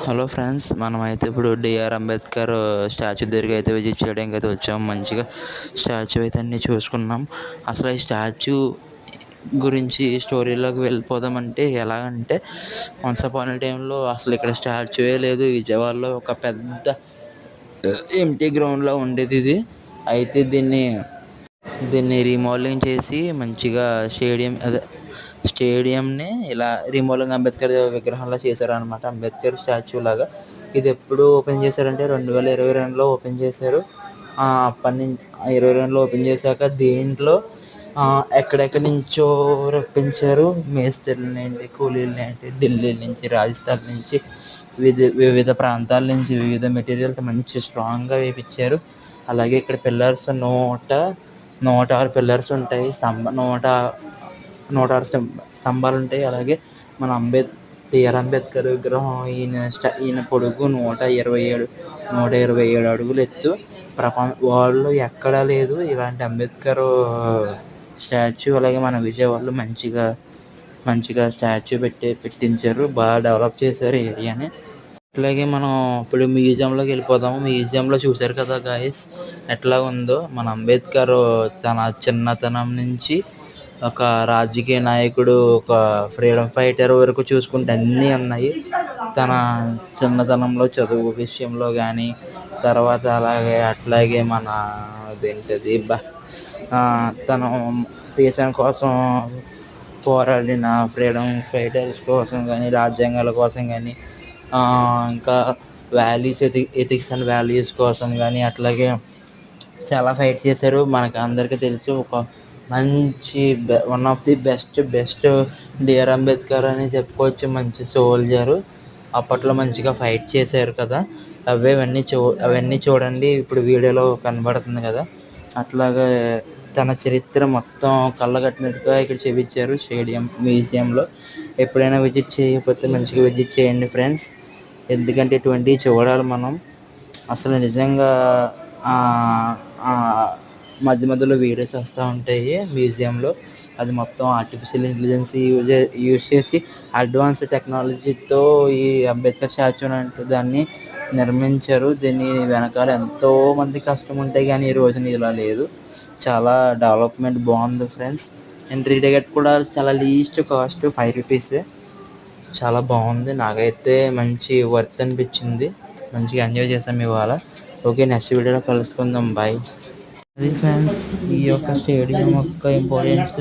Hello friends, మనమైతే ఇప్పుడు DR Ambedkar statue దగ్గరికి అయితే విజిట్ చేయడానికి అయితే వచ్చాము. మంచిగా స్టాచ్యూ అయితే అన్నీ చూసుకున్నాం. అసలు ఈ స్టాచ్యూ గురించి స్టోరీలోకి వెళ్ళిపోదామంటే ఎలాగంటే, వన్స్ అపాన్ ఏ టైంలో అసలు ఇక్కడ స్టాచ్యూయే లేదు. విజయవాడలో ఒక పెద్ద ఎంటీ గ్రౌండ్లో ఉండేది ఇది. అయితే దీన్ని రీమోడలింగ్ చేసి మంచిగా స్టేడియంని ఇలా రీమోడలింగ్ అంబేద్కర్ విగ్రహంలా చేశారనమాట. అంబేద్కర్ స్టాచ్యూ లాగా. ఇది ఎప్పుడు ఓపెన్ చేశారంటే 2022లో ఓపెన్ చేశారు. అప్పటి నుంచి 2022లో ఓపెన్ చేశాక దీంట్లో ఎక్కడెక్కడి నుంచో రప్పించారు. మేస్త్రీలనేంటి, కూలీలనేంటి, ఢిల్లీ నుంచి, రాజస్థాన్ నుంచి, వివిధ ప్రాంతాల నుంచి వివిధ మెటీరియల్తో మంచి స్ట్రాంగ్గా వేయించారు. అలాగే ఇక్కడ పిల్లర్స్ 106 పిల్లర్స్ ఉంటాయి. 106 స్తంభాలు ఉంటాయి. అలాగే మన బిఆర్ అంబేద్కర్ విగ్రహం ఈయన పొడుగు 127 అడుగులు ఎత్తు. వరల్డ్‌లో ఎక్కడా లేదు ఇలాంటి అంబేద్కర్ స్టాచ్యూ. అలాగే మన విజయవాడలో మంచిగా స్టాచ్యూ పెట్టించారు. బాగా డెవలప్ చేశారు ఏరియాని. అట్లాగే మనం ఇప్పుడు మ్యూజియంలోకి వెళ్ళిపోదాము. మ్యూజియంలో చూశారు కదా గాయస్, ఎట్లా ఉందో. మన అంబేద్కర్ తన చిన్నతనం నుంచి ఒక రాజకీయ నాయకుడు, ఒక ఫ్రీడమ్ ఫైటర్ వరకు చూసుకుంటే అన్నీ ఉన్నాయి. తన చిన్నతనంలో చదువు విషయంలో కానీ, తర్వాత అట్లాగే మన అదేంటది తను దేశం కోసం పోరాడిన ఫ్రీడమ్ ఫైటర్స్ కోసం కానీ, రాజ్యాంగాల కోసం కానీ, ఇంకా ఎథిక్స్ అండ్ వాల్యూస్ కోసం కానీ అట్లాగే చాలా ఫైట్ చేశారు. మనకు అందరికీ తెలుసు, ఒక మంచి one of the best DR Ambedkar అని చెప్పుకోవచ్చు. మంచి సోల్జరు. అప్పట్లో మంచిగా ఫైట్ చేశారు కదా. అవన్నీ చూడండి. ఇప్పుడు వీడియోలో కనబడుతుంది కదా. అట్లాగే తన చరిత్ర మొత్తం కళ్ళగట్టినట్టుగా ఇక్కడ చూపించారు మ్యూజియంలో. ఎప్పుడైనా విజిట్ చేయకపోతే మంచిగా విజిట్ చేయండి ఫ్రెండ్స్. ఎందుకంటే ఇటువంటివి చూడాలి మనం. అసలు నిజంగా మధ్య మధ్యలో వీడియోస్ వస్తూ ఉంటాయి మ్యూజియంలో. అది మొత్తం ఆర్టిఫిషియల్ ఇంటెలిజెన్స్ యూజ్ చేసి అడ్వాన్స్ టెక్నాలజీతో ఈ అంబేద్కర్ స్టాచ్యూ అంటే దాన్ని నిర్మించారు. దీన్ని వెనకాల ఎంతోమంది కష్టం ఉంటాయి, కానీ ఈ రోజున ఇలా లేదు. చాలా డెవలప్మెంట్ బాగుంది ఫ్రెండ్స్. ఎంట్రీ టికెట్ కూడా చాలా లీస్ట్ కాస్ట్ 5 రూపీస్. చాలా బాగుంది. నాకైతే మంచి వర్త్ అనిపించింది. మంచిగా ఎంజాయ్ చేసాం ఇవాళ. ఓకే, నెక్స్ట్ వీడియోలో కలుసుకుందాం. బాయ్. అది ఫ్రెండ్స్, ఈ యొక్క స్టేడియం యొక్క ఇంపార్టెన్స్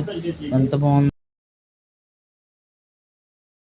ఎంత బాగుంది.